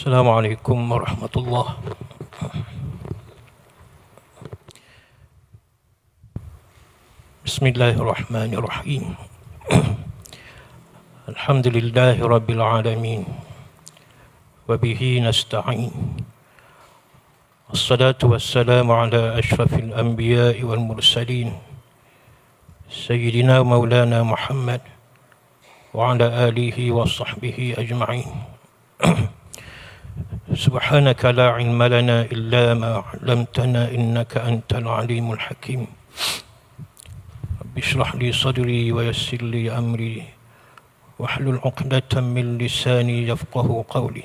Assalamualaikum warahmatullahi. Bismillahirrahmanirrahim. Alhamdulillahi rabbil alamin. Wa bihi nasta'in. Wassalatu wassalamu ala ashrafil anbiya'i wal mursalin. Sayyidina maulana Muhammad wa ala alihi wa sahbihi ajma'in. Subhanaka la ilma lana illa ma 'allamtana innaka antal alimul hakim. Rabbi shrah li sadri wa yassir li amri wahlul 'uqdatam min lisani yafqahu qawli.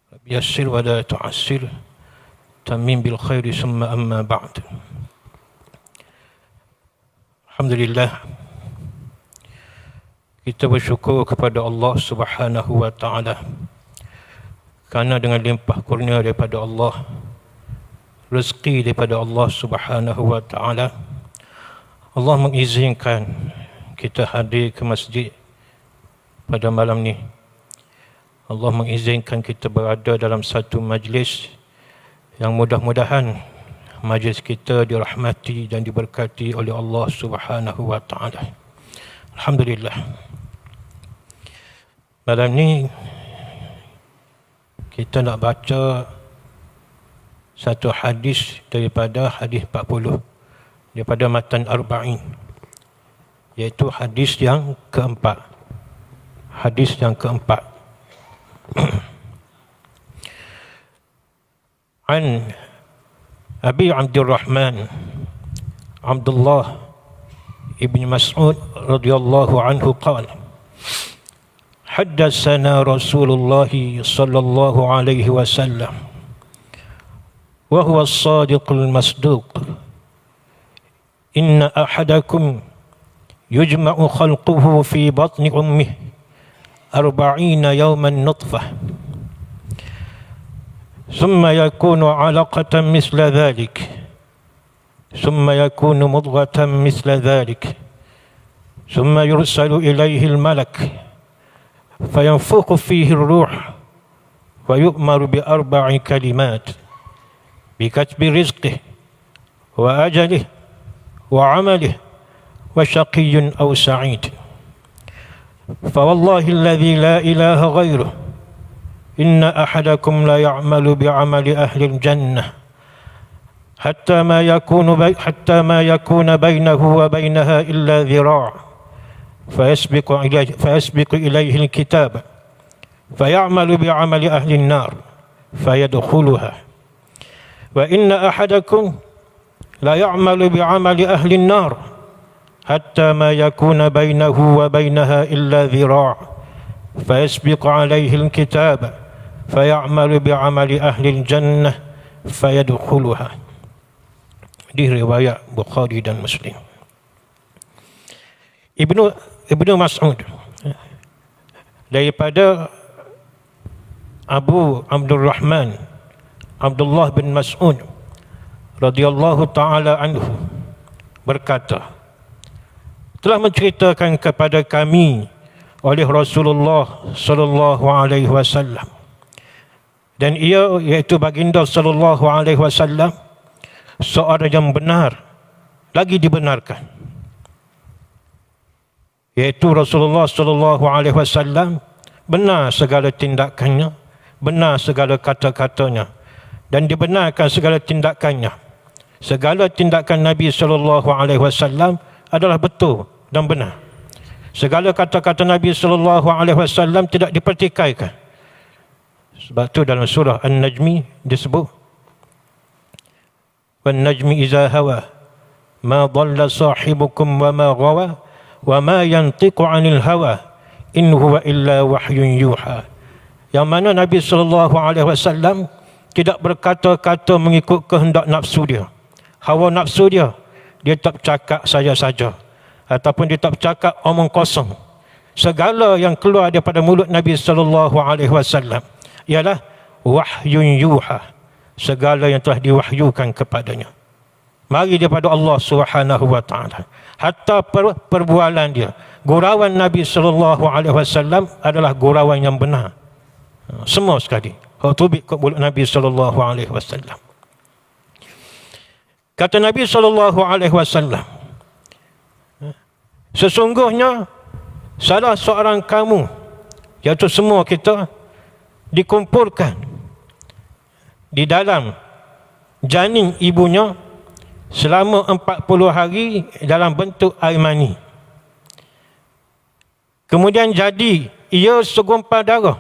Rabbi yassir wa la tu'assir tamim bil khairi summa amma ba'd. Alhamdulillah, kita bersyukur kepada Allah Subhanahu wa taala kerana dengan limpah kurnia daripada Allah, rezeki daripada Allah Subhanahu wa taala, Allah mengizinkan kita hadir ke masjid pada malam ni. Allah mengizinkan kita berada dalam satu majlis yang mudah-mudahan majlis kita dirahmati dan diberkati oleh Allah Subhanahu wa taala. Alhamdulillah. Malam ni kita nak baca satu hadis daripada hadis 40 daripada matan Arba'in, iaitu hadis yang keempat. Hadis yang keempat. An Abi Abdurrahman Abdullah ibn Mas'ud radhiyallahu anhu qala حدثنا رسول الله صلى الله عليه وسلم وهو الصادق المصدوق إن أحدكم يجمع خلقه في بطن أمه 40 يوما نطفة ثم يكون علقة مثل ذلك ثم يكون مضغة مثل ذلك ثم يرسل إليه الملك فينفخ فيه الروح ويؤمر بأربع كلمات: بكتب رزقه وأجله وعمله وشقي أو سعيد. فوالله الذي لا إله غيره إن أحدكم لا يعمل بعمل أهل الجنة حتى ما يكون بينه وبينها إلا ذراع فيسبق إليه الكتاب فيعمل بعمل أهل النار فيدخلها وإن أحدكم لا يعمل بعمل أهل النار حتى ما يكون بينه وبينها إلا ذراع فيسبق عليه الكتاب فيعمل بعمل أهل الجنة فيدخلها. Di riwayat Bukhari dan Muslim. Ibnu Mas'ud daripada Abu Abdurrahman Abdullah bin Mas'ud radhiyallahu taala anhu berkata, telah menceritakan kepada kami oleh Rasulullah sallallahu alaihi wasallam, dan ia iaitu baginda sallallahu alaihi wasallam seorang yang benar lagi dibenarkan, iaitu Rasulullah sallallahu alaihi wasallam benar segala tindakannya, benar segala kata-katanya, dan dibenarkan segala tindakannya. Segala tindakan Nabi sallallahu alaihi wasallam adalah betul dan benar. Segala kata-kata Nabi sallallahu alaihi wasallam tidak dipertikaikan. Sebab tu dalam surah An-Najmi disebut, "Wan najmi iza hawa ma dhalla sahibukum wa ma ghawa wa ma yantiqu 'anil hawa in huwa illa wahyun yuha." Yang mana Nabi sallallahu alaihi wasallam tidak berkata-kata mengikut kehendak nafsu dia, hawa nafsu dia. Dia tak bercakap saja-saja, ataupun dia tak bercakap omong kosong. Segala yang keluar daripada mulut Nabi sallallahu alaihi wasallam ialah wahyun yuha, segala yang telah diwahyukan kepadanya. Mari daripada Allah Subhanahu wa taala. Hatta perbualan dia, gurauan Nabi sallallahu alaihi wasallam adalah gurauan yang benar. Semua sekali. Hak tubik kat mulut Nabi sallallahu alaihi wasallam. Kata Nabi sallallahu alaihi wasallam, sesungguhnya salah seorang kamu, iaitu semua kita, dikumpulkan di dalam janin ibunya selama 40 hari dalam bentuk air mani. Kemudian jadi ia segumpal darah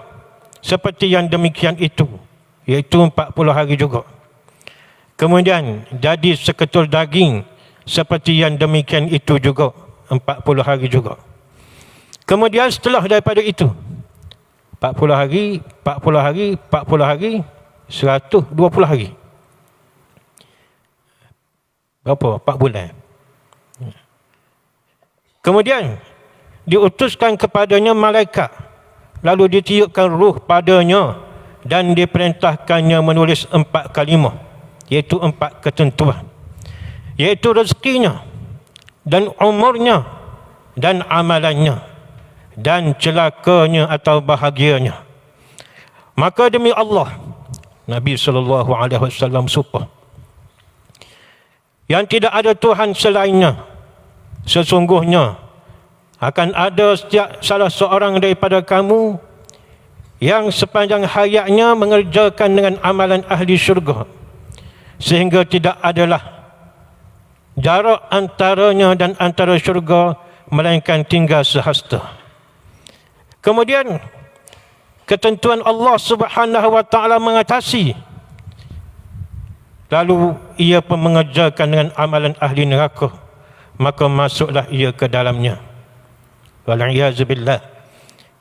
seperti yang demikian itu, iaitu 40 hari juga. Kemudian jadi seketul daging seperti yang demikian itu juga, 40 hari juga. Kemudian setelah daripada itu 40 hari, 40 hari, 40 hari, 120 hari. Berapa? 4 bulan. Kemudian diutuskan kepadanya malaikat, lalu ditiupkan ruh padanya dan diperintahkannya menulis 4 kalimah, iaitu 4 ketentuan, iaitu rezekinya dan umurnya dan amalannya dan celakanya atau bahagianya. Maka demi Allah, Nabi SAW sumpah, yang tidak ada Tuhan selainnya, sesungguhnya akan ada setiap salah seorang daripada kamu yang sepanjang hayatnya mengerjakan dengan amalan ahli syurga, sehingga tidak adalah jarak antaranya dan antara syurga melainkan tinggal sehasta. Kemudian ketentuan Allah Subhanahu wa taala mengatasi, lalu ia pun mengerjakan dengan amalan ahli neraka, maka masuklah ia ke dalamnya. Wal'iyazubillah.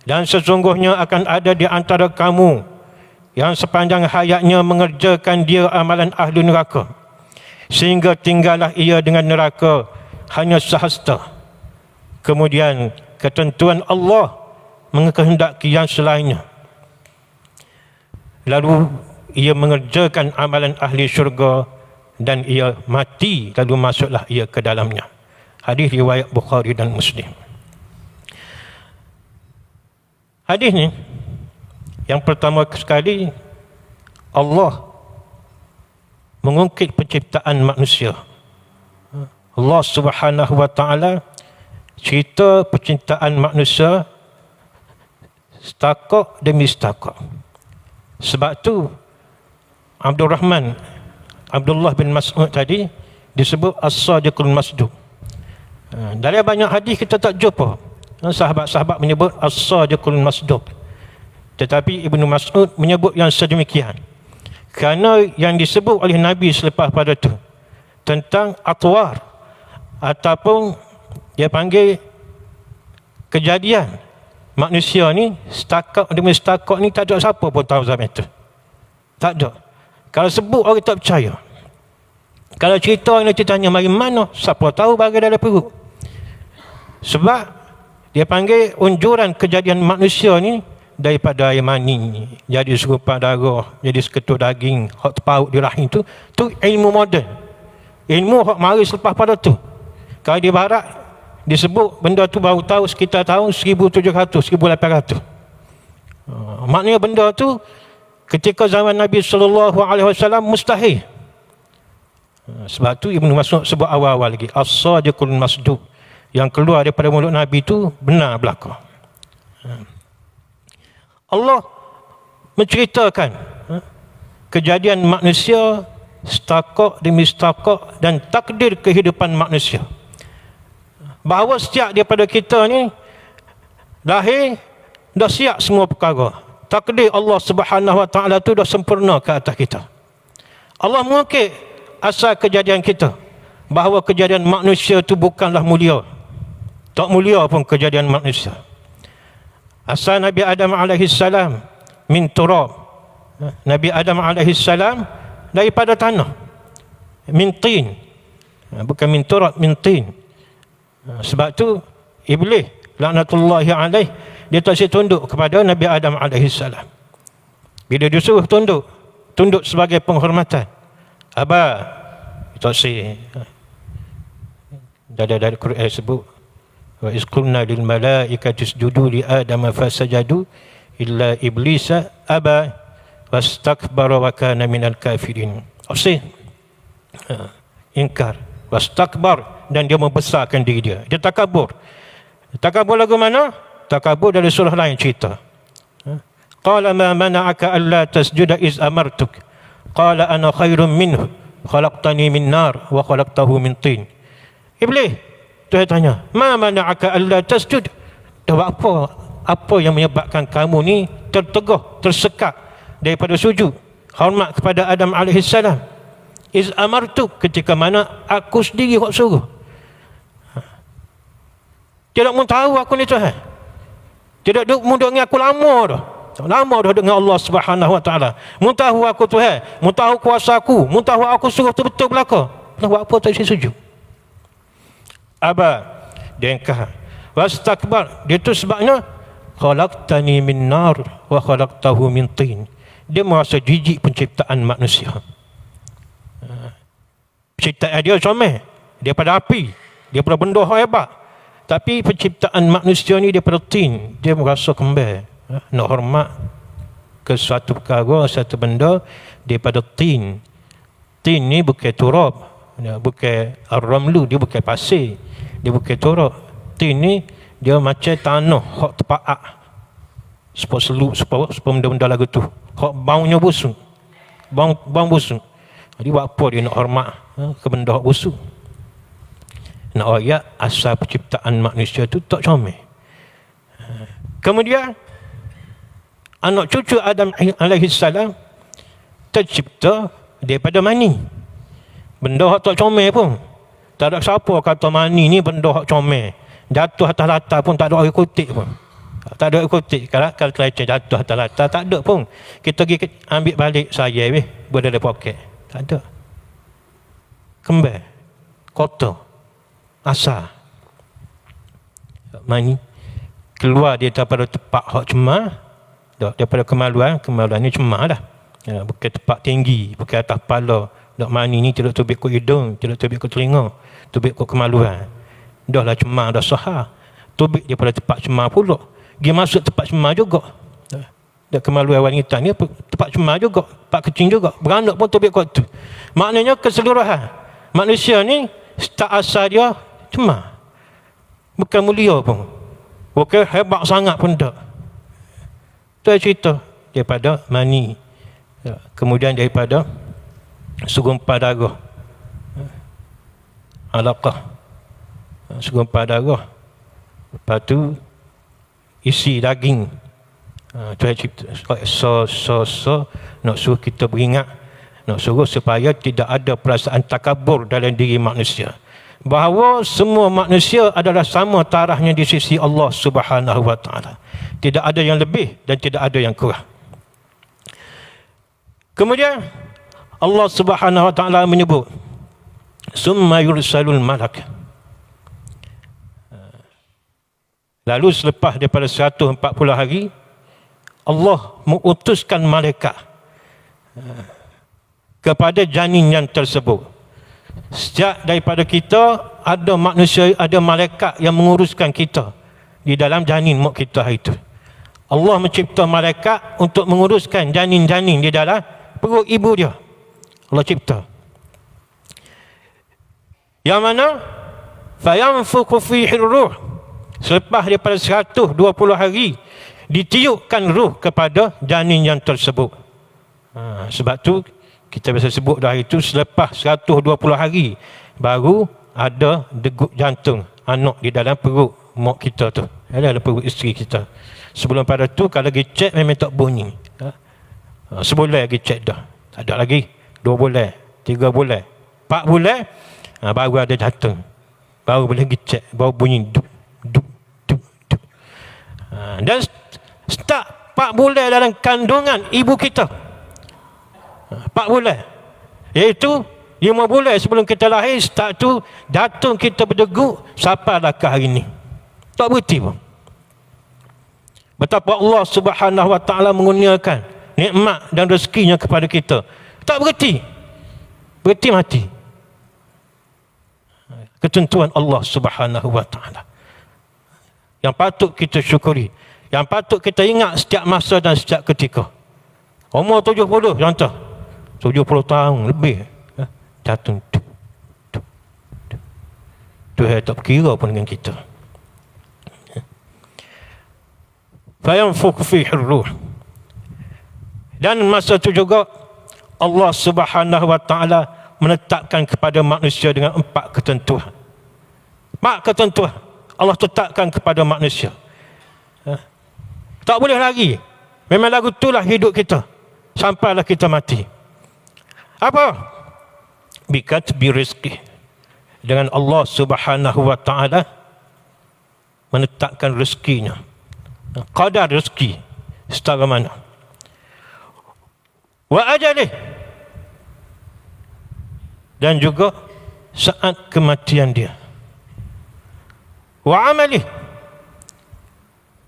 Dan sesungguhnya akan ada di antara kamu yang sepanjang hayatnya mengerjakan dia amalan ahli neraka, sehingga tinggallah ia dengan neraka hanya sehasta. Kemudian ketentuan Allah mengkehendaki yang selainnya, lalu ia mengerjakan amalan ahli syurga dan ia mati, lalu masuklah ia ke dalamnya. Hadis riwayat Bukhari dan Muslim. Hadis ni yang pertama sekali, Allah mengungkit penciptaan manusia. Allah Subhanahu wa taala cerita penciptaan manusia setakat demi setakat. Sebab tu Abdullah bin Mas'ud tadi disebut As-Sadiqul Masduq. Dari banyak hadis kita tak jumpa sahabat-sahabat menyebut As-Sadiqul Masduq, tetapi Ibnu Mas'ud menyebut yang sedemikian kerana yang disebut oleh Nabi selepas pada itu tentang atwar, ataupun dia panggil kejadian manusia ni setakat demi setakat ni, tak ada siapa pun tahu zaman itu. Tak ada. Kalau sebut orang tak percaya. Kalau cerita ni tanya mari mana, siapa tahu bagi dalam perut. Sebab dia panggil unjuran kejadian manusia ni daripada air mani jadi segumpal darah, jadi seketul daging hak terpaut di rahim tu ilmu moden. Ilmu hak mari selepas pada tu. Kalau di barat disebut benda tu baru tahu sekitar tahun 1700, 1800. Maknanya benda tu ketika zaman Nabi SAW mustahil. Sebab tu Ibnu Mas'ud sebut awal-awal lagi As-Sadiqul Masduq, yang keluar daripada mulut Nabi tu benar belaka. Allah menceritakan kejadian manusia setakat demi setakat dan takdir kehidupan manusia, bahawa setiap daripada kita ni lahir dah siap semua perkara. Takdir Allah Subhanahu wa taala tu dah sempurna ke atas kita. Allah mengungkit asal kejadian kita, bahawa kejadian manusia tu bukanlah mulia. Tak mulia pun kejadian manusia. Asal Nabi Adam alaihissalam min turab. Nabi Adam alaihissalam daripada tanah. Min tin. Bukan min turab, min tin. Sebab tu Iblis laknatullahi alaih, dia tak tunduk kepada Nabi Adam alaihissalam. Bila dia suruh tunduk sebagai penghormatan, Aba, tak si. Dari Quran sebut wa isqulna lil malaikati isjudu li adama fasajadu illa iblisa aba wastakbara wa kana minal kafirin. Ingkar, wastakbar, dan dia membesarkan diri dia. Dia takabur. Takabur lagu mana? Takabur dari surah lain cerita. Qala ma mana'aka alla tasjuda iz amartuk. Qala ana khairum minhu khalaqtani min nar wa khalaqtahu min tin. Iblis, Tuhan tanya, ma mana'aka alla tasjud? Apa yang menyebabkan kamu ni terteguh, tersekat daripada sujud hormat kepada Adam alaihissalam? Iz amartuk, ketika mana aku sendiri hok suruh. Tidak mau tahu aku ni Tuhan. Tidak mau dengan aku lama dah dengan Allah Subhanahu Wa Taala. Mau tahu aku Tuhan, mau tahu kuasa aku, mau tahu aku suruh betul-betul belaka. Nak apa tak sujud? Aba, dia engkar. Wastakbar, dia tu sebabnya khalaqtani min nar wa khalaqtahu min tin. Dia merasa jijik penciptaan manusia. Penciptaan dia comel, dia pada api, dia pada benda hebat. Tapi penciptaan manusia ni dia pada tin, dia merasa kembal. Nak hormat ke suatu perkara, satu benda daripada tin. Tin ni bukan turab, bukan ar-ramlu, dia bukan pasir, dia bukan turab. Tin ni dia macam tanah hak terpaak, supaya seluk, supaya benda-benda lagu tu hak baunya busuk, bau busuk. Jadi buat apa dia nak hormat ke benda hak busuk? Nak ayat asal penciptaan manusia tu tak comel. Kemudian anak cucu Adam alaihissalam tercipta daripada mani. Benda hak tak comel pun. Tak ada siapa kata mani ni benda hak comel. Jatuh atas latar pun tak ada orang kutip pun. Tak ada orang kutip. Kalau kelecah jatuh atas latar, tak ada pun. Kita pergi ambil balik saya boleh ada poket. Tak ada. Kembal. Kotor. Asal. Mani. Keluar dia daripada tempat hak cemar. Daripada kemaluan ni cemar dah. Bukan tempat tinggi, bukan atas kepala. Mani ni tidak tubik ke hidung, tidak tubik ke telinga, tubik ke kemaluan. Dah lah cemar, dah sahar. Tubik dia pada tempat cemar pula. Dia masuk tempat cemar juga. Dan kemaluan wanita ni tempat cemar juga, tempat kecil juga. Beranak pun tubik kat tu. Maknanya keseluruhan manusia ni start asal dia cemar. Bukan mulia pun. Bukan hebat sangat pun tak. Itu cerita daripada mani. Kemudian daripada segumpal darah. Alaqah. Segumpal darah. Lepas tu isi daging. Tuhan cipta. Nak suruh kita beringat. Nak suruh supaya tidak ada perasaan takabur dalam diri manusia. Bahawa semua manusia adalah sama tarafnya di sisi Allah Subhanahu Wa Taala. Tidak ada yang lebih dan tidak ada yang kurang. Kemudian Allah Subhanahu Wa Taala menyebut, summa yursalul malak. Lalu selepas daripada 140 hari, Allah mengutuskan malaikat kepada janin yang tersebut. Sejak daripada kita ada manusia, ada malaikat yang menguruskan kita di dalam janin mak kita hari itu. Allah mencipta malaikat untuk menguruskan janin-janin di dalam perut ibu dia. Allah cipta. Yang mana fayanfukhu fihi ruh. Selepas daripada 120 hari ditiupkan ruh kepada janin yang tersebut. Sebab tu kita biasa sebut dah itu selepas 120 hari baru ada degup jantung anak di dalam perut mak kita tu. Dalam perut isteri kita. Sebelum pada tu kalau pergi cek memang tak bunyi. Sebulan pergi cek dah. Tak ada lagi. 2 bulan, 3 bulan, 4 bulan baru ada jantung. Baru boleh pergi cek, baru bunyi duk duk duk duk. Dan start 4 bulan dalam kandungan ibu kita. 4 bulan. Iaitu 5 bulan sebelum kita lahir, start tu jantung kita berdegup sampailah ke hari ni. Tak berhenti pun. Betapa Allah Subhanahu Wa Taala mengurniakan nikmat dan rezekinya kepada kita. Tak berhenti. Berhenti mati. Ketentuan Allah Subhanahu Wa Taala yang patut kita syukuri. yang patut kita ingat setiap masa dan setiap ketika. Umur 70 contoh, 70 tahun lebih, jatuh Tuhan tak kira pun dengan kita. Fayanfukhu fihi ruh. Dan masa itu juga Allah Subhanahu wa taala menetapkan kepada manusia dengan 4 ketentuan. 4 ketentuan Allah tetapkan kepada manusia. Tak boleh lagi. Memang lagu itulah hidup kita sampailah kita mati. Apa? Bikatbi rizqi. Dengan Allah Subhanahu wa taala menetapkan rezekinya. Qadar rezeki setara mana. Wa ajalih. Dan juga saat kematian dia. Wa amalih.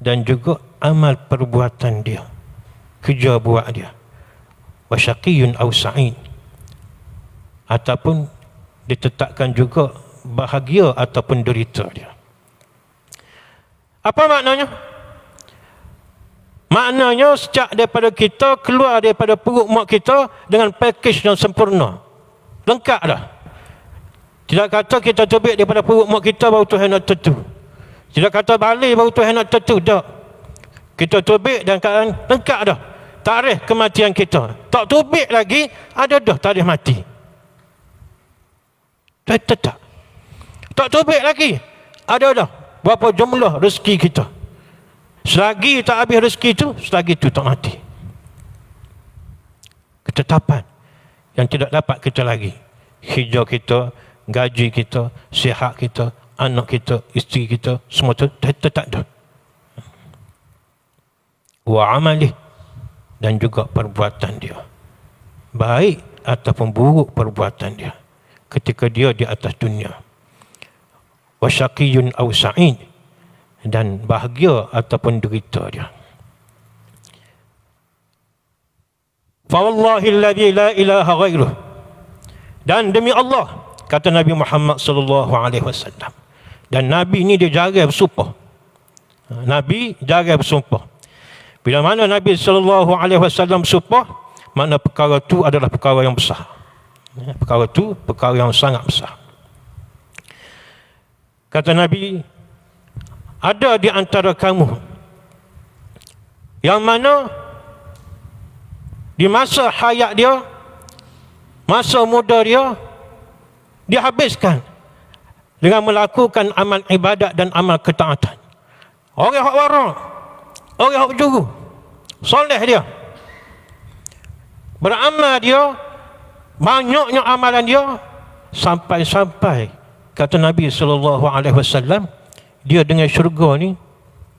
Dan juga amal perbuatan dia, kerja buat dia. Wa syaqiyyun aw sa'id. Ataupun ditetapkan juga bahagia ataupun derita dia. Apa maknanya? Maknanya sejak daripada kita keluar daripada perut mak kita dengan pakej yang sempurna. Lengkap dah. Tidak kata kita terbit daripada perut mak kita baru Tuhan nak tentu. Tidak kata balik baru Tuhan nak tentu. Tak. Kita terbit dan keadaan lengkap dah. Tarikh kematian kita. Tak terbit lagi, ada dah tarikh mati. Tetap. Tak terbit lagi, ada dah berapa jumlah rezeki kita. Selagi tak habis rezeki itu, selagi itu tak mati. Ketetapan yang tidak dapat kita lagi. Hijau kita, gaji kita, sihat kita, anak kita, isteri kita, semua itu tetap dah. Wa amalih. Dan juga perbuatan dia, baik ataupun buruk perbuatan dia ketika dia di atas dunia. Wa syaqiyyun aw sa'id. Dan bahagia ataupun derita dia. Fa wallahi alladhi la ilaha ghairuh. Dan demi Allah, kata Nabi Muhammad sallallahu alaihi wasallam. Dan Nabi ni dia jaga bersumpah. Nabi jaga bersumpah. Bila mana Nabi sallallahu alaihi wasallam bersumpah, makna perkara itu adalah perkara yang besar. Perkara itu perkara yang sangat besar. Kata Nabi, ada di antara kamu yang mana di masa hayat dia, masa muda dia, dihabiskan dengan melakukan amal ibadat dan amal ketaatan. Orang yang warak, orang yang berjuru, soleh dia, beramal dia, banyaknya amalan dia, sampai-sampai kata Nabi SAW, dia dengan syurga ni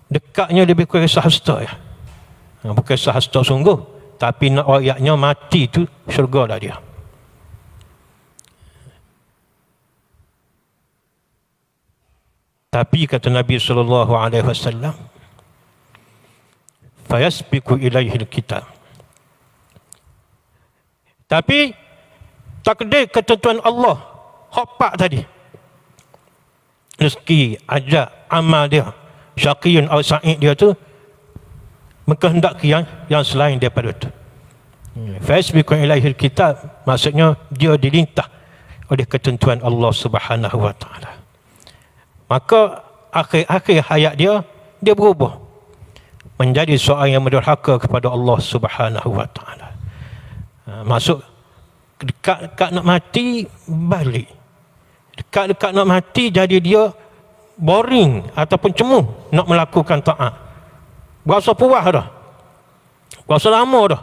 dekatnya lebih kurang sehasta ya. Bukan sehasta sungguh, tapi nak rakyatnya mati tu syurga dah dia. Tapi kata Nabi SAW, fayasbiqu ilaihi alkitab. Tapi takdir ketentuan Allah, hak tadi, rezeki, ajak, amal dia, syaqiyyun aw sa'id dia tu mengkehendaki yang selain daripada itu. Fayasbiqu ilaihi alkitab, maksudnya dia dilintah oleh ketentuan Allah Subhanahu wa taala. Maka akhir-akhir hayat dia berubah menjadi seorang yang mendurhaka kepada Allah Subhanahu wa taala. Masuk dekat nak mati, balik. Dekat nak mati, jadi dia boring ataupun cemuh nak melakukan taat. Berasa puas dah, berasa lama dah,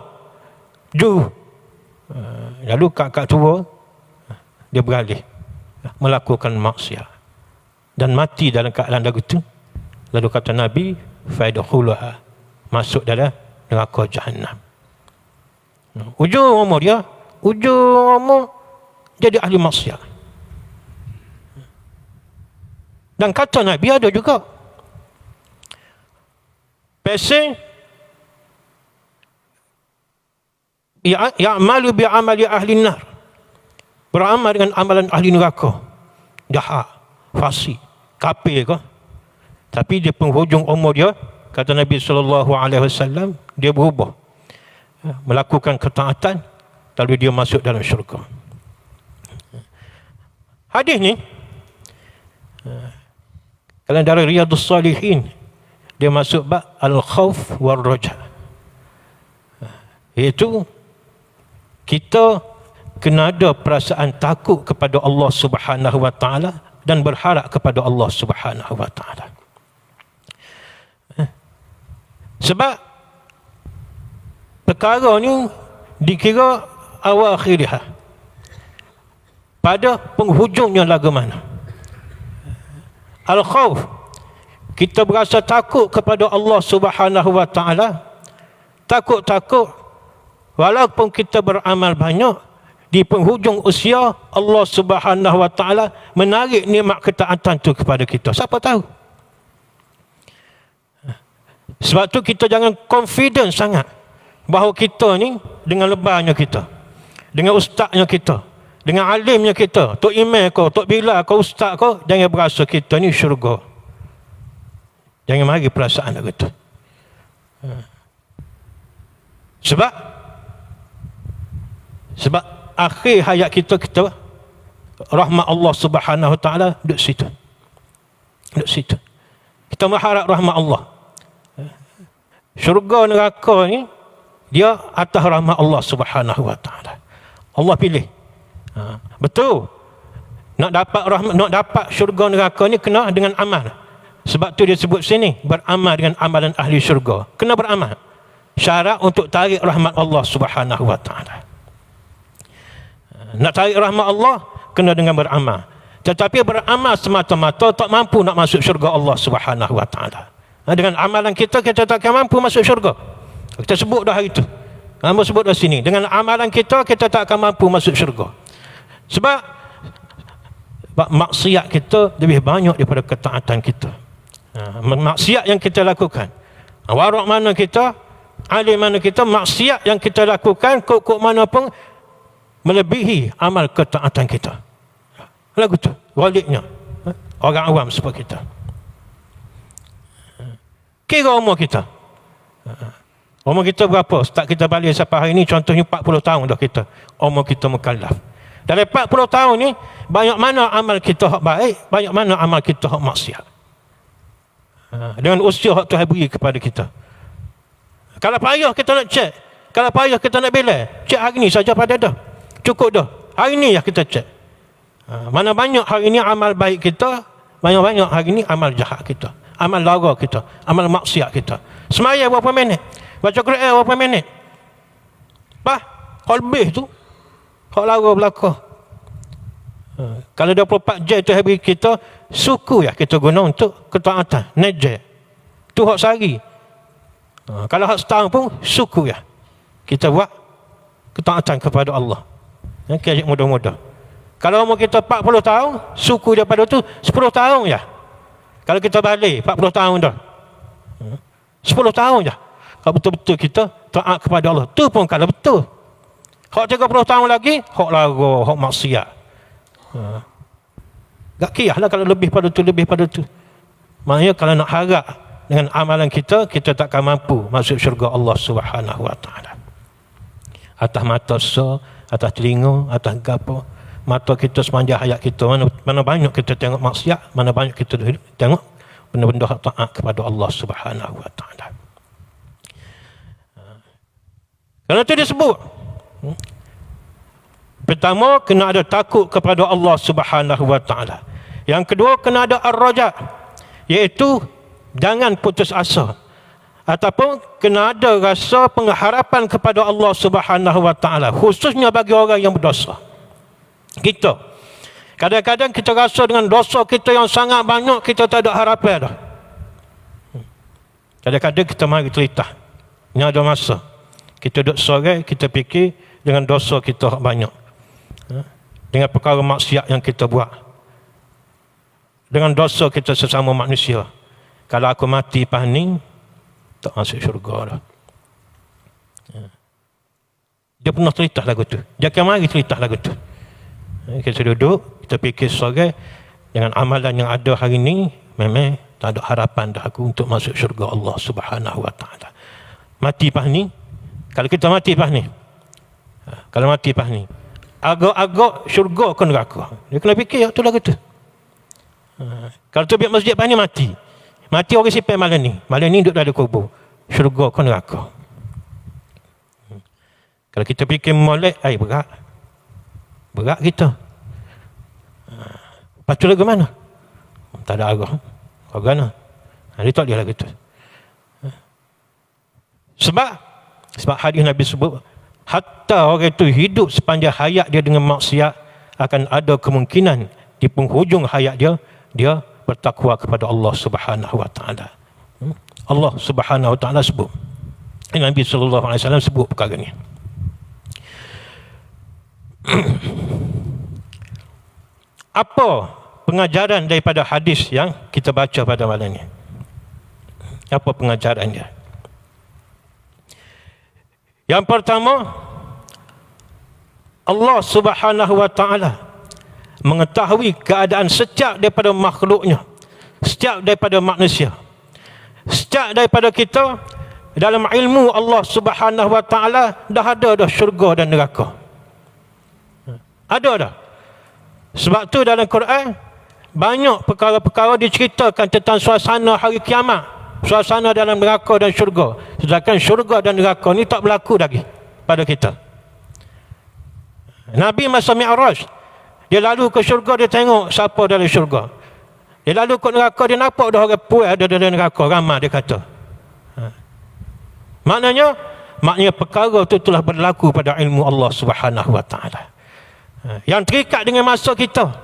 lalu kat tua dia beralih melakukan maksiat dan mati dalam keadaan lagu tu. Lalu kata Nabi, fadkhuluha, masuk dalam neraka Jahannam. Ujung umur dia, jadi ahli maksiat. Dan kata Nabi ada juga pesen ya'malu bi'amali ahli nar, beramal dengan amalan ahli neraka, jahat, fasik, kafir ke, tapi di penghujung umur dia kata Nabi SAW, dia berubah, melakukan ketaatan, lalu dia masuk dalam syurga. Hadis ni kalau dari Riyadhus Salihin, dia masuk bab al-khauf wal raja, iaitu kita kena ada perasaan takut kepada Allah Subhanahu wa taala dan berharap kepada Allah Subhanahu wa taala. Sebab perkara ni dikira awal akhirah, pada penghujungnya lagu mana. Al-khawf, kita berasa takut kepada Allah Subhanahu wa taala, takut walaupun kita beramal banyak, di penghujung usia Allah Subhanahu wa taala menarik nikmat ketaatan tu kepada kita. Siapa tahu? Sebab tu kita jangan confident sangat bahawa kita ni dengan lebarnya kita, dengan ustaznya kita, dengan alimnya kita, Tok Imam kau, Tok Bilal kau, ustaz kau, jangan berasa kita ni syurga. Jangan mari perasaan lagu tu. Sebab akhir hayat kita rahmat Allah Subhanahu wa taala duduk situ. Kita mengharap rahmat Allah. Syurga neraka ni dia atas rahmat Allah Subhanahu wa taala. Allah pilih. Betul. Nak dapat rahmat, nak dapat syurga neraka ni kena dengan amal. Sebab tu dia sebut sini, beramal dengan amalan ahli syurga. Kena beramal. Syarat untuk tarik rahmat Allah Subhanahu wa taala. Nak tarik rahmat Allah kena dengan beramal. Tetapi beramal semata-mata tak mampu nak masuk syurga Allah Subhanahu wa taala. Dengan amalan kita tak akan mampu masuk syurga. Kita sebut dah hari tu. Hamba sebut dah sini, dengan amalan kita tak akan mampu masuk syurga. Sebab maksiat kita lebih banyak daripada ketaatan kita. Maksiat yang kita lakukan, warak mana kita, alim mana kita, maksiat yang kita lakukan kok mana pun melebihi amal ketaatan kita. Lagu tu waliknya orang awam seperti kita. Kira umur kita, umur kita berapa? Start kita balik sampai hari ni, contohnya 40 tahun dah kita umur kita mukallaf. Dari 40 tahun ni, banyak mana amal kita hak baik, banyak mana amal kita hak maksiat. Dengan usia hak Tuhan beri kepada kita. Kalau payah kita nak cek, kalau payah kita nak bela, cek hari ni saja pada dah. Cukup dah. Hari ni ya kita cek. Mana banyak hari ni amal baik kita, banyak-banyak hari ni amal jahat kita, amal lara kita, amal maksiat kita. Semaya berapa minit? Baca Quran berapa minit? Hal lebih tu hak lara belaka. Kalau 24 jam tu habis kita, suku ya kita guna untuk ketaatan, najah. Tu hak sehari. Kalau hak setahun pun suku ya kita buat ketaatan kepada Allah. Kajik mudah-mudah. Kalau umur kita 40 tahun, suku daripada tu 10 tahun ya. Kalau kita balik 40 tahun dah, 10 tahun je. Kalau betul-betul kita taat kepada Allah, tu pun kalau betul. Hak 30 tahun lagi, hak lara, hak maksiat. Tak kira lah kalau lebih pada tu. Maknanya kalau nak harap dengan amalan kita takkan mampu masuk syurga Allah Subhanahu wa taala. Atas mata sah, atas telinga, atas gapo, mata kita sepanjang hayat kita, mana banyak kita tengok maksiat, mana banyak kita tengok benda-benda hak taat kepada Allah Subhanahu wa taala. Kalau itu disebut, pertama kena ada takut kepada Allah Subhanahu wa taala. Yang kedua kena ada ar-raja, iaitu jangan putus asa, ataupun kena ada rasa pengharapan kepada Allah Subhanahu wa taala, khususnya bagi orang yang berdosa. Kita kadang-kadang kita rasa dengan dosa kita yang sangat banyak, kita tak ada harapan dah. Kadang-kadang kita mari cerita, ni ada masa kita duduk sore, kita fikir dengan dosa kita banyak, dengan perkara maksiat yang kita buat, dengan dosa kita sesama manusia. Kalau aku mati pas ni, tak masuk syurga dah. Dia pernah cerita lagu tu. Dia akan mari cerita lagu tu. Kita duduk, kita fikir sore, dengan amalan yang ada hari ni, memang Tak ada harapan dah aku untuk masuk syurga Allah Subhanahu wa ta'ala. Mati pas ni, kalau kita mati pas ni, kalau mati pas ni, agak-agak syurga ke neraka. Dia kena fikir tu lah kata. Kalau tu biar masjid pas ni mati. Mati orang sipai malam ni duduk dalam kubur. Syurga ke neraka. Kalau kita fikir molek, berat. Berat kita. Lepas tu lagi mana? Tak ada arah. Bagaimana? Dia tak dia lah kata. Sebab hadis Nabi sebut, hatta orang itu hidup sepanjang hayat dia dengan maksiat, akan ada kemungkinan di penghujung hayat dia bertakwa kepada Allah Subhanahu wa ta'ala. Allah Subhanahu wa ta'ala sebut. Nabi sallallahu alaihi wasallam sebut perkara ni. Apa pengajaran daripada hadis yang kita baca pada malam ni? Apa pengajaran dia? Yang pertama, Allah Subhanahu wa ta'ala mengetahui keadaan setiap daripada makhluknya, setiap daripada manusia, setiap daripada kita. Dalam ilmu Allah Subhanahu wa ta'ala dah ada dah syurga dan neraka. Ada dah. Sebab tu dalam Quran banyak perkara-perkara diceritakan tentang suasana hari kiamat, suasana dalam neraka dan syurga. Sedangkan syurga dan neraka ni tak berlaku lagi pada kita. Nabi masa Mi'raj, dia lalu ke syurga, dia tengok siapa dalam syurga. Dia lalu ke neraka, dia nampak dah orang puas ada dalam neraka, ramai dia kata. Maknanya perkara itu telah berlaku pada ilmu Allah Subhanahu wa ta'ala. Yang terikat dengan masa kita.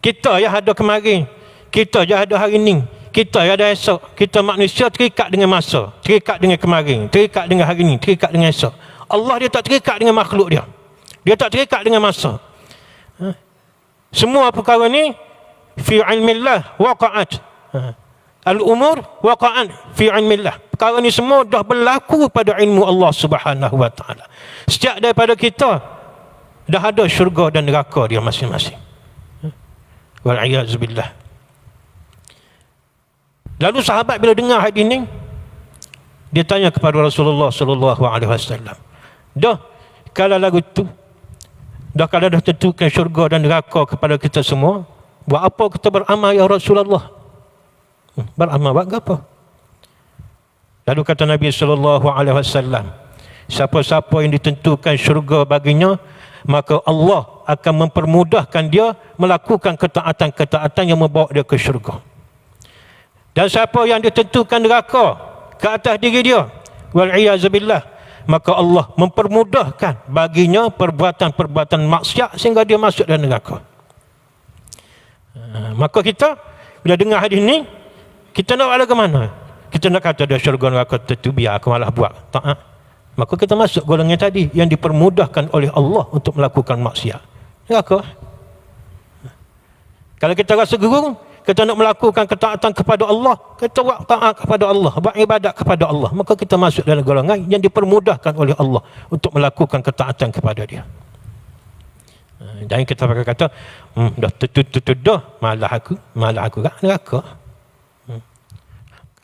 Kita yang ada kemarin, kita yang ada hari ini, kita yang ada esok. Kita manusia terikat dengan masa, terikat dengan kemarin, terikat dengan hari ini, terikat dengan esok. Allah dia tak terikat dengan makhluk dia. Dia tak terikat dengan masa. Semua perkara ni fi ilmillah waqa'at. Al-umur waqa'at fi ilmillah. Perkara ni semua dah berlaku pada ilmu Allah Subhanahu wa ta'ala. Setiap daripada kita dah ada syurga dan neraka dia masing-masing. Wal'iyazubillah. Lalu sahabat bila dengar hadis ni, dia tanya kepada Rasulullah sallallahu alaihi wasallam, dah kalau lagu tu, dah kalau dah tentukan syurga dan neraka kepada kita semua, buat apa kita beramal ya Rasulullah? Beramal buat apa? Lalu kata Nabi sallallahu alaihi wasallam, siapa-siapa yang ditentukan syurga baginya, maka Allah akan mempermudahkan dia melakukan ketaatan-ketaatan yang membawa dia ke syurga. Dan siapa yang ditentukan neraka ke atas diri dia, wal'iyazubillah, maka Allah mempermudahkan baginya perbuatan-perbuatan maksiat sehingga dia masuk dalam neraka. Maka kita bila dengar hadis ni, kita nak ala ke mana? Kita nak kata dia syurga neraka tentu, biar aku malah buat. Tak. Maka kita masuk golongan tadi yang dipermudahkan oleh Allah untuk melakukan maksiat. Neraka. Kalau kita rasa gerung, kita nak melakukan ketaatan kepada Allah, kita buat taat kepada Allah, buat ibadat kepada Allah, maka kita masuk dalam golongan yang dipermudahkan oleh Allah untuk melakukan ketaatan kepada dia. Dan kita pakai kata, dah tutup dah, malah aku kat neraka.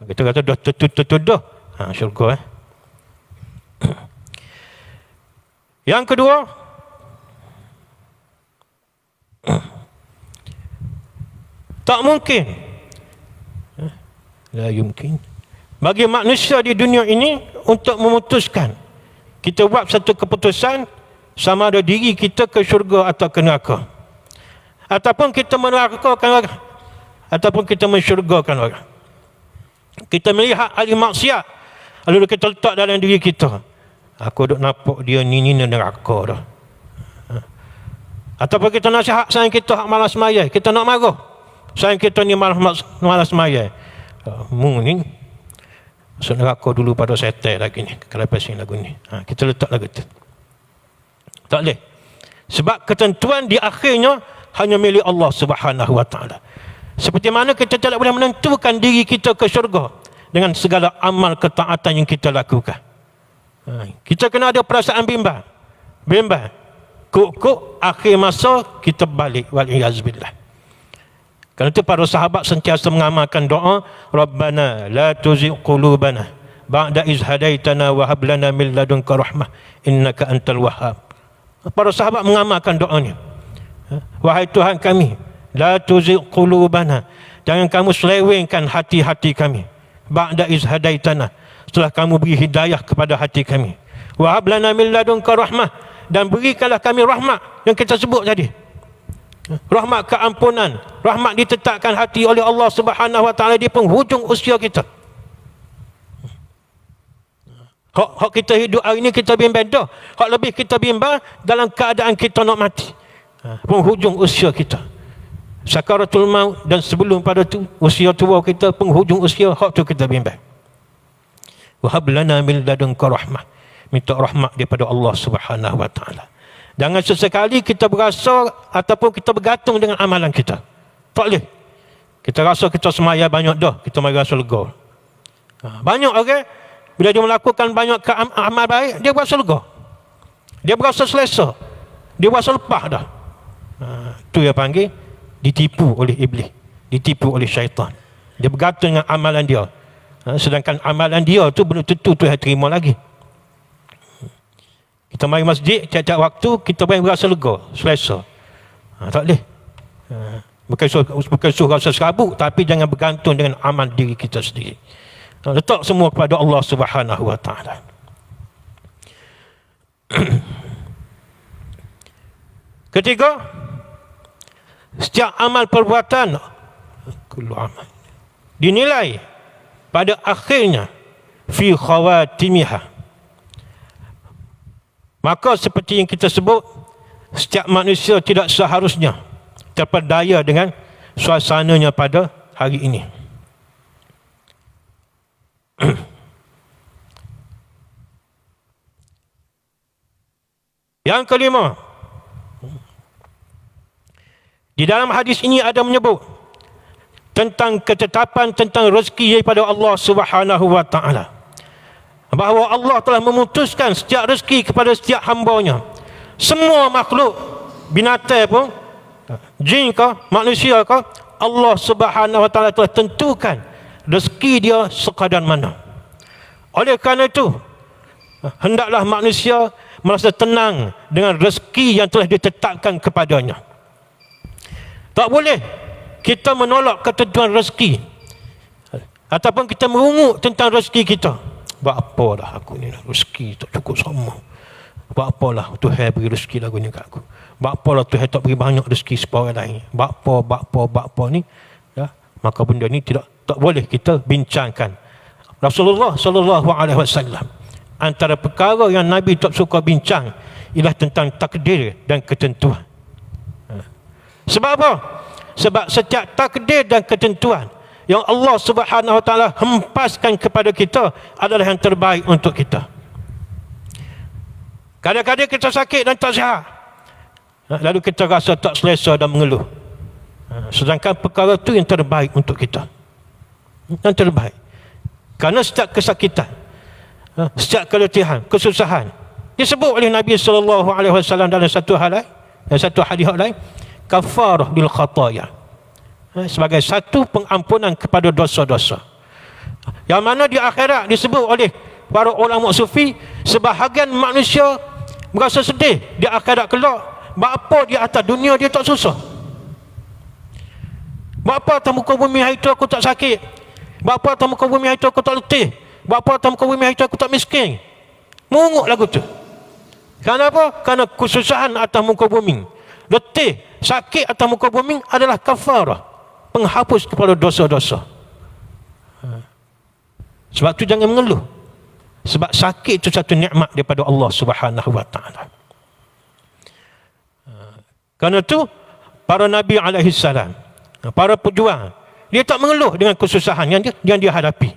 Kita kata dah tutup dah, syurga. Yang kedua, tak mungkin, la yumkin, bagi manusia di dunia ini untuk memutuskan, kita buat satu keputusan sama ada diri kita ke syurga atau ke neraka, ataupun kita menerakakan orang, ataupun kita mensyurgakan orang. Kita melihat ahli maksiat, lalu kita letak dalam diri kita, aku duk nampak dia ni neraka dah. Ataupun kita nasihat sayang kita hak malas semaya, kita nak marah, sayang kita ni malas semaya, mu ni masuk neraka dulu pada setel lagi ni, kalau pasang lagu ni, kita letak lagu tu. Tak boleh. Sebab ketentuan di akhirnya hanya milik Allah Subhanahu wa ta'ala. Seperti mana kita tidak boleh menentukan diri kita ke syurga dengan segala amal ketaatan yang kita lakukan. Kita kena ada perasaan bimbang. Kok akhir masa kita balik, wal'iyazubillah. Kerana itu para sahabat sentiasa mengamalkan doa, Rabbana la tuzigh qulubana ba'da iz hadaitana wa hab lana min ladunka rahmah innaka antal wahhab. Para sahabat mengamalkan doa ni. Wahai Tuhan kami, la tuzigh qulubana, jangan kamu selewengkan hati-hati kami. Ba'da iz hadaitana, setelah kamu beri hidayah kepada hati kami. Wa hab lana min ladunka rahmah, dan berikanlah kami rahmat yang kita sebut tadi. Rahmat keampunan, rahmat ditetapkan hati oleh Allah Subhanahu Wa Taala di penghujung usia kita. Hak kita hidup hari ini kita bimbang dah. Hak lebih kita bimbang dalam keadaan kita nak mati. Penghujung usia kita. Sakaratul maut, dan sebelum pada tu usia tua kita, penghujung usia, hak tu kita bimbang. Wa hab lana min ladunka rahmah. Minta rahmat daripada Allah Subhanahu Wa Taala. Jangan sesekali kita berasa ataupun kita bergantung dengan amalan kita. Tak boleh. Kita rasa kita semaya banyak dah, kita mari rasa lega. Banyak orang, bila dia melakukan banyak amal baik, dia berasa lega. Dia berasa selesa. Dia berasa lepas dah. Itu yang panggil ditipu oleh iblis. Ditipu oleh syaitan. Dia bergantung dengan amalan dia. Sedangkan amalan dia tu belum tentu Tuhan terima lagi. Kita mari masjid tiap-tiap waktu, kita boleh berasa lega, selesa. Tak boleh. Bukan suruh rasa serabut, tapi jangan bergantung dengan amal diri kita sendiri. Letak semua kepada Allah Subhanahu Wa Taala. Ketiga, setiap amal perbuatan dinilai pada akhirnya fi khawatimiha. Maka seperti yang kita sebut, setiap manusia tidak seharusnya terpedaya dengan suasananya pada hari ini. Yang kelima, di dalam hadis ini ada menyebut tentang ketetapan tentang rezeki daripada Allah Subhanahu Wa Taala. Bahawa Allah telah memutuskan setiap rezeki kepada setiap hamba-Nya. Semua makhluk, binatang pun, jin ke, manusia ke, Allah Subhanahu Wa Taala telah tentukan rezeki dia sekadar mana. Oleh kerana itu, hendaklah manusia merasa tenang dengan rezeki yang telah ditetapkan kepadanya. Tak boleh kita menolak ketentuan rezeki ataupun kita merungut tentang rezeki kita. Buat apa dah aku ni, rezeki tak cukup sama. Buat apalah Tuhan beri rezeki lagu ni kat aku. Buat apalah Tuhan tak beri banyak rezeki sepa orang lain. Buat apa ni, ya, maka benda ni tak boleh kita bincangkan. Rasulullah sallallahu alaihi wasallam, antara perkara yang Nabi tak suka bincang ialah tentang takdir dan ketentuan. Sebab apa? Sebab setiap takdir dan ketentuan yang Allah Subhanahu Wa Taala hempaskan kepada kita adalah yang terbaik untuk kita. Kadang-kadang kita sakit dan tak sihat, lalu kita rasa tak selesa dan mengeluh. Sedangkan perkara itu yang terbaik untuk kita. Yang terbaik. Kerana setiap kesakitan, setiap keletihan, kesusahan, disebut oleh Nabi sallallahu alaihi wasallam dalam satu hadis lain, kafarah lil khataya. Sebagai satu pengampunan kepada dosa-dosa. Yang mana di akhirat disebut oleh para ulama sufi, sebahagian manusia merasa sedih di akhirat kelak. Bapa di atas dunia dia tak susah. Bapa atas muka bumi hari itu aku tak sakit. Bapa atas muka bumi hari itu aku tak letih. Bapa atas muka bumi hari itu aku tak miskin. Munguk lagu tu. Kenapa? Kerana kesusahan atas muka bumi, letih, sakit atas muka bumi adalah kafarah, penghapus kepada dosa-dosa. Sebab tu jangan mengeluh. Sebab sakit itu satu nikmat daripada Allah Subhanahu Wa Taala. Kerana itu para Nabi alaihi salam, para pejuang, dia tak mengeluh dengan kesusahan yang dia hadapi.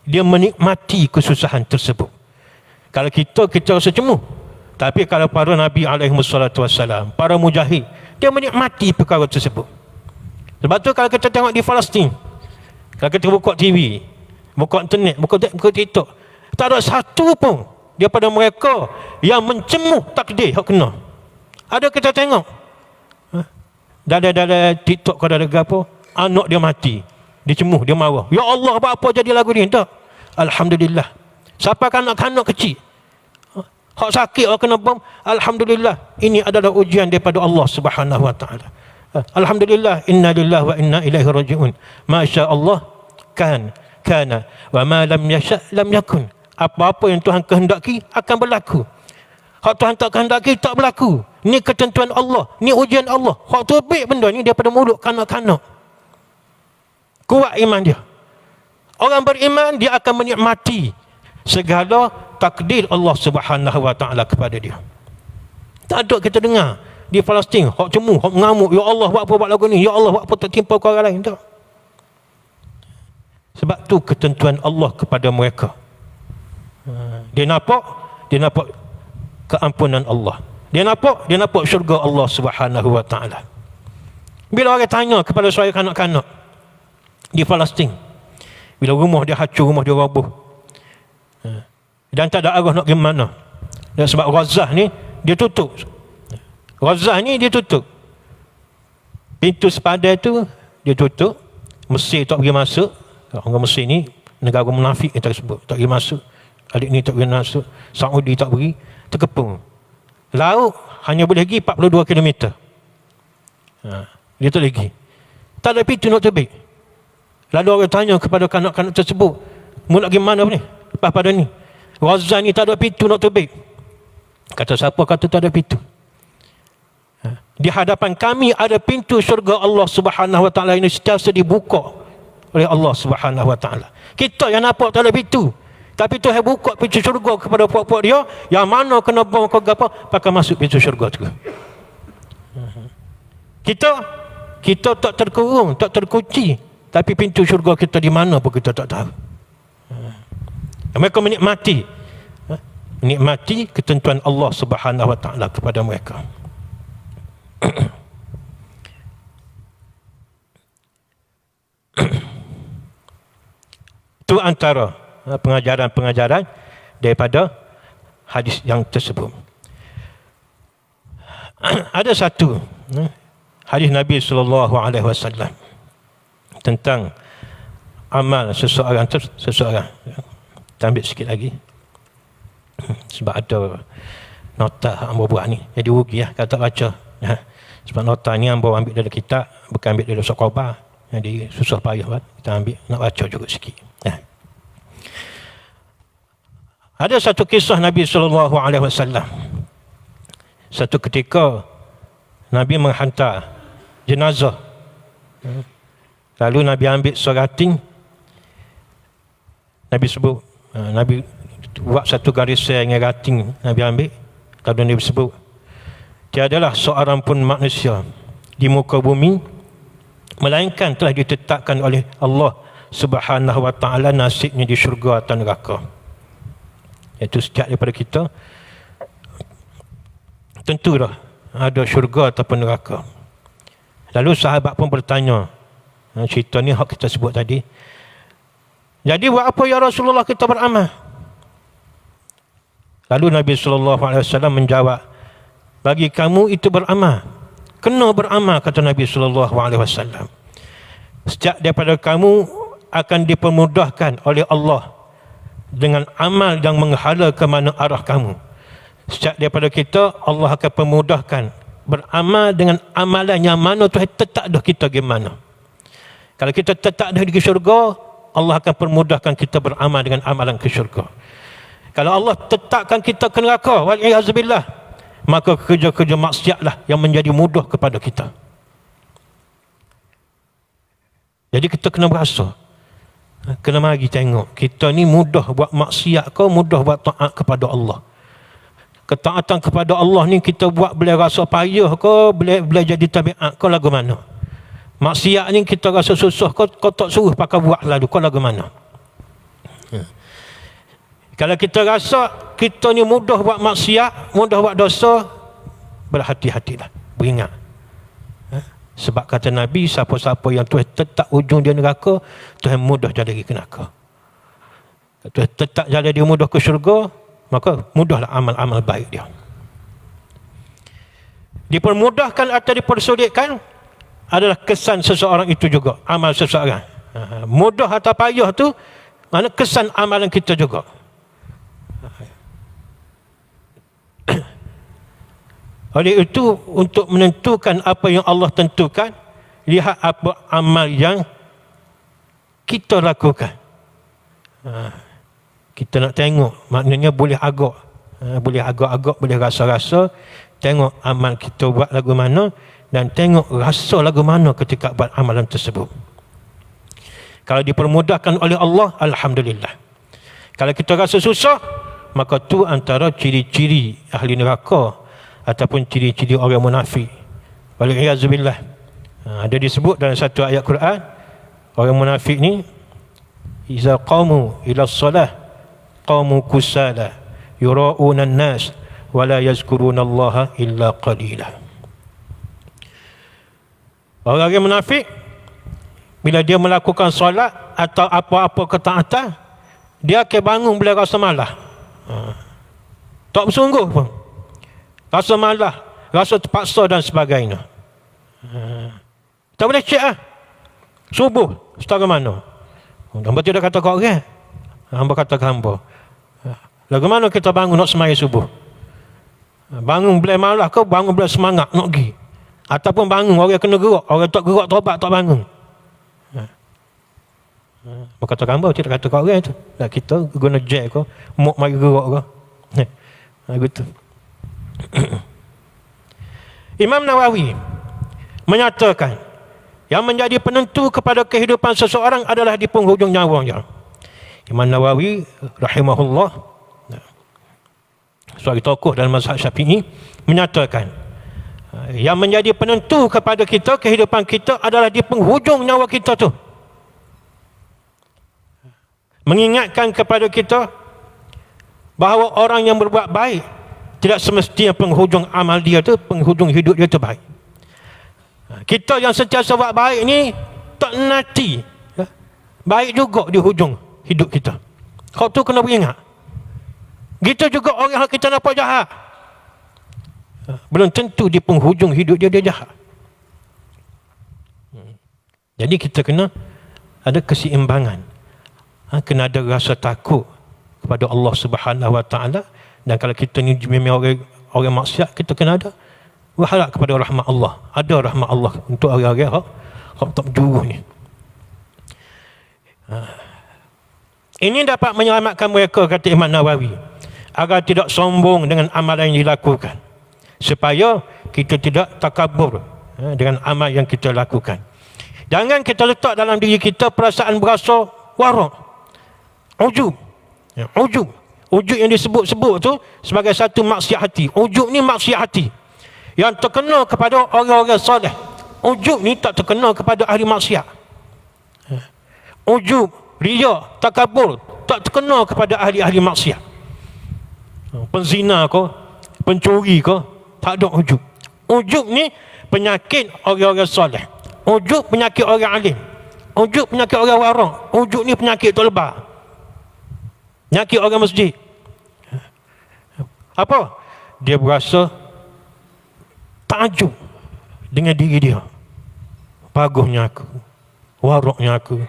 Dia menikmati kesusahan tersebut. Kalau kita rasa cemu. Tapi kalau para Nabi alaihi wasallam, para mujahid, dia menikmati perkara tersebut. Sebab tu kalau kita tengok di Palestin, kalau kita buka TV, buka internet, buka TikTok, tak ada satu pun daripada mereka yang mencemuh takdir yang kena. Ada kita tengok dalam TikTok kau ada apa, anak dia mati, dia cemuh, dia marah, ya Allah buat apa jadi lagu ni? Tak, alhamdulillah. Siapa kanak-kanak kecil hak sakit orang kena bom, alhamdulillah, ini adalah ujian daripada Allah Subhanahu wa taala. Alhamdulillah, inna lillahi wa inna ilaihi rajiun. Masya Allah kana wa ma lam yasha lam yakun. Apa-apa yang Tuhan kehendaki akan berlaku. Hak Tuhan tak kehendaki tak berlaku. Ni ketentuan Allah, ni ujian Allah. Hak terbit benda ni daripada mulut kanak-kanak. Kuat iman dia. Orang beriman dia akan menikmati segala takdir Allah Subhanahu wa taala kepada dia. Tak ada kita dengar di Palestin hak cemu, hak mengamuk, ya Allah buat apa buat lagu ni, ya Allah buat apa tak timpa kau orang lain, tak. Sebab tu ketentuan Allah kepada mereka. Dia nampak keampunan Allah. Dia nampak syurga Allah Subhanahu wa taala. Bila orang tanya kepada saya kanak-kanak di Palestin, bila rumah dia hancur, rumah dia roboh, dan tak ada arah nak pergi mana. Dan sebab Gaza ni dia tutup. Pintu sepadan tu dia tutup. Mesir tak pergi masuk. Orang Mesir ni negara munafik kita sebut, tak pergi masuk. Adik ni tak pergi masuk. Saudi tak pergi, terkepung. Laut hanya boleh pergi 42 km. Dia tak lagi. Tak ada pintu nak terbit. Lalu orang tanya kepada kanak-kanak tersebut, mu nak pergi mana ni? Lepas pada ni Gaza ni tak ada pintu nak terbit. Kata siapa kata tak ada pintu? Di hadapan kami ada pintu syurga Allah Subhanahu wa taala ini sentiasa dibuka oleh Allah Subhanahu wa taala. Kita yang nampak tak ada pintu, tapi Tuhan buka pintu syurga kepada puak-puak dia, yang mana kena bom ke apa, pakai masuk pintu syurga tu. Kita tak terkurung, tak terkunci, tapi pintu syurga kita di mana pun kita tak tahu. Mereka menikmati ketentuan Allah Subhanahu wa taala kepada mereka. Itu antara pengajaran-pengajaran daripada hadis yang tersebut. Ada satu hadis Nabi sallallahu alaihi wasallam tentang amal seseorang. Kita ambil sikit lagi sebab ada nota hamba buat ni, jadi rugi kalau tak baca. Sebab nota ni hamba ambil dari kitab, bukan ambil dari surat khabar, jadi susah payah kita ambil, nak baca juga sikit. Ada satu kisah Nabi sallallahu alaihi wasallam. Satu ketika Nabi menghantar jenazah, lalu Nabi ambil surating, Nabi sebut, Nabi buat satu garisan dengan rating, Nabi ambil, lalu Nabi sebut, tiadalah seorang pun manusia di muka bumi melainkan telah ditetapkan oleh Allah Subhanahu wa taala nasibnya di syurga atau neraka. Iaitu setiap daripada kita tentulah ada syurga ataupun neraka. Lalu sahabat pun bertanya, cerita ni hak kita sebut tadi, jadi buat apa ya Rasulullah kita beramal? Lalu Nabi SAW menjawab, bagi kamu itu beramal, kena beramal, kata Nabi SAW. Setiap daripada kamu akan dipermudahkan oleh Allah dengan amal yang menghala ke mana arah kamu. Setiap daripada kita Allah akan permudahkan beramal dengan amalan yang mana Tuhan tetap dah kita gimana. Kalau kita tetap dah di syurga, Allah akan permudahkan kita beramal dengan amalan ke syurga. Kalau Allah tetapkan kita ke neraka, wal-i'azubillah, maka kerja-kerja maksiatlah yang menjadi mudah kepada kita. Jadi kita kena berasa, kena mari tengok, kita ni mudah buat maksiat ke, mudah buat taat kepada Allah. Ketaatan kepada Allah ni kita buat boleh rasa payah ke, boleh jadi tabiat ke, lagu mana? Maksiat ni kita rasa susah ke, kau tak suruh pakai buat lalu, kau lagu mana? Kalau kita rasa kita ni mudah buat maksiat, mudah buat dosa, berhati-hatilah, beringat. Sebab kata Nabi, siapa-siapa yang Tuhan tetap ujung dia neraka, Tuhan mudah jalan dia ke neraka. Tuhan tetap jalan dia mudah ke syurga, maka mudahlah amal-amal baik dia. Dipermudahkan atau dipersulitkan, adalah kesan seseorang itu juga, amal seseorang. Mudah atau payah tu mana kesan amalan kita juga. Oleh itu, untuk menentukan apa yang Allah tentukan, lihat apa amal yang kita lakukan. Kita nak tengok, maknanya boleh agak-agak, boleh rasa-rasa, tengok amal kita buat lagu mana, dan tengok rasa lagu mana ketika buat amalan tersebut. Kalau dipermudahkan oleh Allah, alhamdulillah. Kalau kita rasa susah, maka tu antara ciri-ciri ahli neraka ataupun ciri-ciri orang munafik. Waliyazubillah. Ada disebut dalam satu ayat Quran, orang munafik ni iza qamu ila shalah qamu kusala yura'una an-nas wa la yazkuruna Allah illa qalila. Orang yang munafik bila dia melakukan solat atau apa-apa ketaatan, dia akan bangun bila rasa malas. Tak bersungguh pun. Rasa malas, rasa terpaksa dan sebagainya. Tak boleh cek lah. Subuh, setara mana? Hamba tidak kata ke orang. Hamba kata ke hamba. Lagu mana kita bangun nak semaya subuh? Bangun bila malas ke, bangun bila semangat nak pergi? Ataupun bangun orang kena gerak, orang tak gerak tobat tak bangun. Berkata ke hamba, tidak kata ke orang tu. Kita guna jack ke, mok mari gerak ke. Begitu. Imam Nawawi menyatakan yang menjadi penentu kepada kehidupan seseorang adalah di penghujung nyawanya. Imam Nawawi rahimahullah, seorang tokoh dalam mazhab Syafi'i, menyatakan yang menjadi penentu kepada kita, kehidupan kita adalah di penghujung nyawa kita tu. Mengingatkan kepada kita bahawa orang yang berbuat baik tidak semestinya penghujung amal dia tu, penghujung hidup dia tu baik. Kita yang sentiasa buat baik ni tak nanti baik juga di hujung hidup kita. Kau tu kena beringat. Gitu juga orang yang kita nampak jahat, belum tentu di penghujung hidup dia jahat. Jadi kita kena ada keseimbangan. Kena ada rasa takut kepada Allah Subhanahu Wa Taala. Dan kalau kita ni memang orang maksiat, kita kena ada berharap kepada rahmat Allah. Ada rahmat Allah untuk orang-orang yang tak berjuruh ni. Ini dapat menyelamatkan mereka, kata Imam Nawawi, agar tidak sombong dengan amalan yang dilakukan, supaya kita tidak takabur dengan amal yang kita lakukan. Jangan kita letak dalam diri kita perasaan berasa warak, ujub. Ujub yang disebut-sebut tu sebagai satu maksiat hati. Ujub ni maksiat hati yang terkena kepada orang-orang soleh. Ujub ni tak terkena kepada ahli maksiat. Ujub, riya, takabur tak terkena kepada ahli-ahli maksiat. Penzina ke, pencuri ke, tak ada ujub. Ujub ni penyakit orang-orang soleh. Ujub penyakit orang alim. Ujub penyakit orang warang. Ujub ni penyakit tu lebar. Penyakit orang masjid. Apa? Dia berasa takjub dengan diri dia. Bagusnya aku, waraknya aku.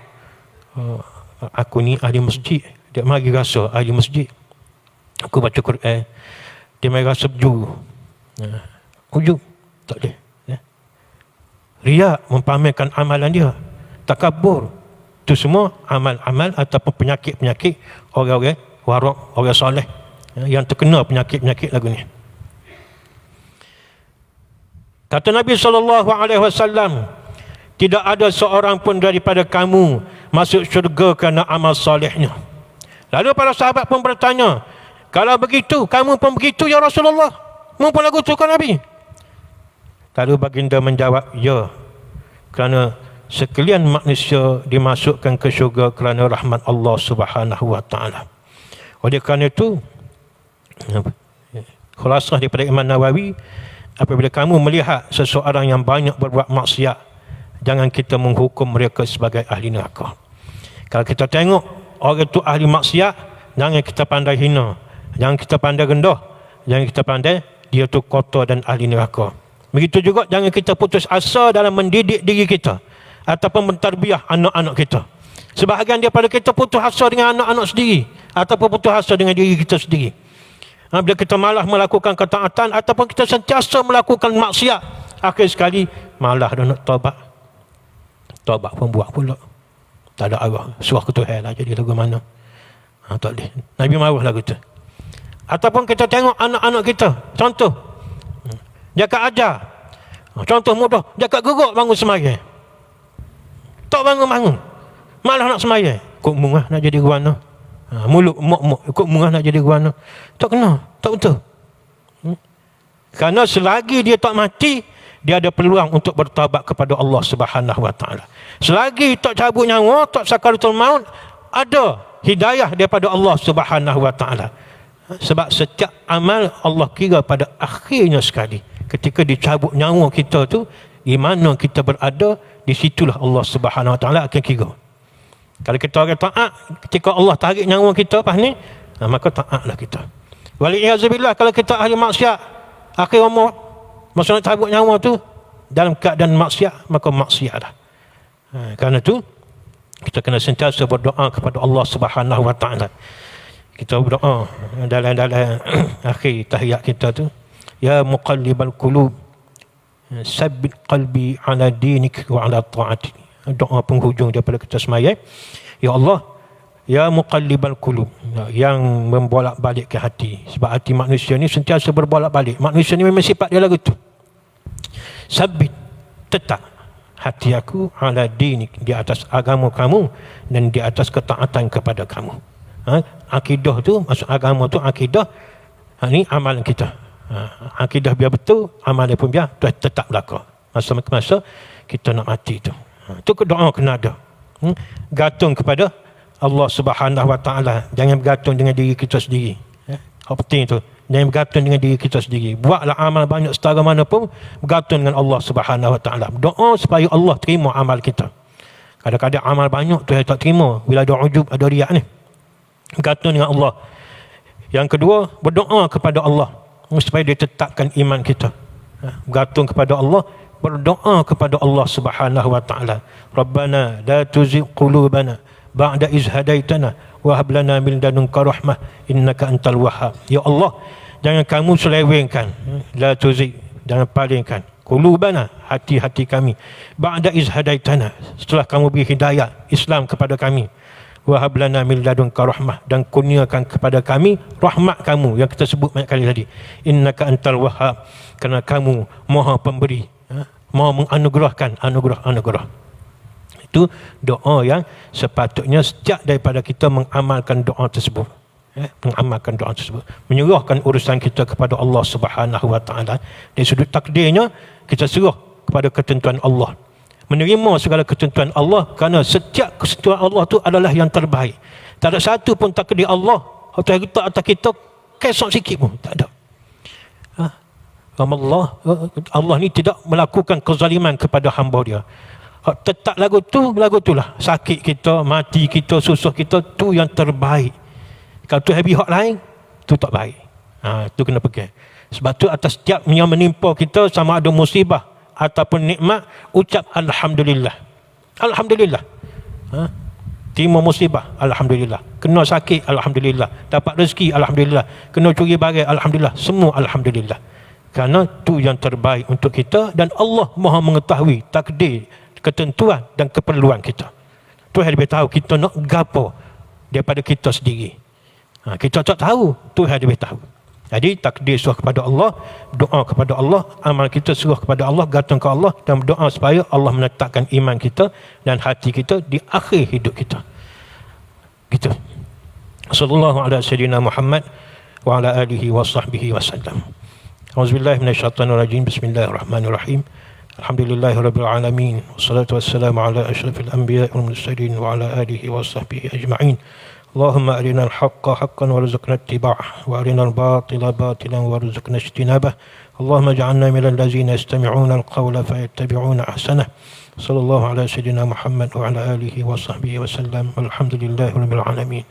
Aku ni ahli masjid. Dia mari rasa ahli masjid. Aku baca Quran. Dia mari rasa berjuru. Ujub. Tak ada. Riya, mempamerkan amalan dia. Takabur. Itu semua amal-amal ataupun penyakit-penyakit orang-orang warak, orang soleh yang terkena penyakit-penyakit lagu ni. Kata Nabi SAW, tidak ada seorang pun daripada kamu masuk syurga kerana amal solehnya. Lalu para sahabat pun bertanya, kalau begitu, kamu pun begitu ya Rasulullah? Mu pun lagu tu kan Nabi? Lalu baginda menjawab, ya, kerana sekalian manusia dimasukkan ke syurga kerana rahmat Allah Subhanahu Wa Taala. Oleh kerana itu, khulasah daripada Imam Nawawi, apabila kamu melihat seseorang yang banyak berbuat maksiat, jangan kita menghukum mereka sebagai ahli neraka. Kalau kita tengok orang itu ahli maksiat, jangan kita pandai hina, jangan kita pandai rendah, jangan kita pandai dia tu kotor dan ahli neraka. Begitu juga jangan kita putus asa dalam mendidik diri kita ataupun mentarbiah anak-anak kita. Sebahagian daripada kita putus asa dengan anak-anak sendiri ataupun putus asa dengan diri kita sendiri. Bila kita malah melakukan ketaatan ataupun kita sentiasa melakukan maksiat, akhir sekali malah dah nak taubat. Taubat pun buat pula. Tak ada arah. Suruh ke Tuhan lah jadi lagu mana. Tak boleh. Nabi marah lagu tu. Ataupun kita tengok anak-anak kita. Contoh. Dia kat ajar. Contoh mudah. Dia kat geruk bangun semaya. Tak bangun-bangun. Malah nak semaya. Kok murah nak jadi guana. Mulut mok-mok. Kok murah nak jadi guana. Tak kena. Tak betul. Kerana selagi dia tak mati, dia ada peluang untuk bertaubat kepada Allah Subhanahu Wa Taala. Selagi tak cabut nyawa, tak sakaratul maut, ada hidayah daripada Allah Subhanahu Wa Taala. Sebab setiap amal Allah kira pada akhirnya sekali. Ketika dicabut nyawa kita tu, di mana kita berada, di situlah Allah Subhanahu Wa Taala akan kira. Kalau kita orang taat, ketika Allah tarik nyawa kita pas ni, maka taatlah kita. Wali'iyahzubillah, kalau kita ahli maksiat, akhir umur, masa nak cabut nyawa tu, dalam keadaan maksiat, maka maksiatlah. Kerana tu, kita kena sentiasa berdoa kepada Allah Subhanahu Wa Taala. Kita berdoa dalam akhir tahiyat kita tu, ya muqallibal qulub, sabbit qalbi ala dinik wa ala ta'atik. Doa penghujung daripada kita semaya. Ya Allah, ya muqallibal qulub, yang membolak-balikkan hati. Sebab hati manusia ni sentiasa berbolak-balik. Manusia ni memang sifat dia lagu tu. Sabbit, tetap hati aku ala dinik, di atas agama kamu dan di atas ketaatan kepada kamu. Akidah tu, maksud agama tu akidah, ni amalan kita. Akidah biar betul, amalan pun biar tetap belaka. Masa kita nak mati tu. Itu doa kena ada. Gantung kepada Allah Subhanahu Wa Taala. Jangan bergantung dengan diri kita sendiri. Apa penting tu? Jangan bergantung dengan diri kita sendiri. Buatlah amal banyak setara mana pun, bergantung dengan Allah Subhanahu Wa Taala. Doa supaya Allah terima amal kita. Kadang-kadang amal banyak Tuhan tak terima bila ada ujub, ada riak ni. Bergantung dengan Allah. Yang kedua, berdoa kepada Allah supaya dia tetapkan iman kita. Bergantung kepada Allah, berdoa kepada Allah Subhanahu Wa Taala. Rabbana la tuzigh qulubana ba'da iz hadaitana wa hab lana min ladunka rahmah innaka antal wahhab. Ya Allah, jangan kamu selewengkan, la tuzigh, jangan palingkan qulubana, hati-hati kami, ba'da iz hadaitana, setelah kamu beri hidayah Islam kepada kami, wa hab lana min ladunka rahmah, dan kurniakan kepada kami rahmat kamu yang kita sebut banyak kali tadi, innaka antal wahhab, kerana kamu Maha Pemberi, Maha menganugerahkan anugerah. Itu doa yang sepatutnya setiap daripada kita mengamalkan doa tersebut. Mengamalkan doa tersebut. Menyerahkan urusan kita kepada Allah Subhanahu Wa Taala. Dari sudut takdirnya, kita serah kepada ketentuan Allah. Menerima segala ketentuan Allah, kerana setiap ketentuan Allah itu adalah yang terbaik. Tak ada satu pun takdir Allah atau letak atas kita kesok sikit pun. Tak ada. Allah ni tidak melakukan kezaliman kepada hamba dia. Tetap lagu tu lah. Sakit kita, mati kita, susah kita, tu yang terbaik. Kalau tu habis hak lain, tu tak baik. Tu kena pegang. Sebab tu atas setiap yang menimpa kita, sama ada musibah ataupun nikmat, ucap Alhamdulillah. Alhamdulillah. Terima musibah, Alhamdulillah. Kena sakit, Alhamdulillah. Dapat rezeki, Alhamdulillah. Kena curi barang, Alhamdulillah. Semua Alhamdulillah. Kerana tu yang terbaik untuk kita, dan Allah Maha mengetahui takdir, ketentuan dan keperluan kita. Tuhan lebih tahu kita nak gapo daripada kita sendiri. Kita tak tahu, Tuhan lebih tahu. Jadi takdir serah kepada Allah, doa kepada Allah, amal kita serah kepada Allah, gantung ke Allah, dan berdoa supaya Allah menetapkan iman kita dan hati kita di akhir hidup kita. Gitu. Sallallahu alaihi wasallam Muhammad wa ala alihi wa sahbihi wasallam. Auzubillahi minasyaitonir rajim. Bismillahirrahmanirrahim. Alhamdulillahirabbil alamin. Wassalatu wassalamu ala asyrafil anbiya'i wal mursalin wa ala alihi wa sahbihi ajma'in. Allahumma arinal haqqa haqqan warzuqna ittiba'ah wa arinal batila batilan warzuqna ijtinabah. Allahumma ij'alna minal ladzina yastami'una al-qawla fayattabi'una ahsanah. Sallallahu ala sayyidina Muhammad wa ala alihi wa sahbihi wa sallam. Walhamdulillahirabbil alamin.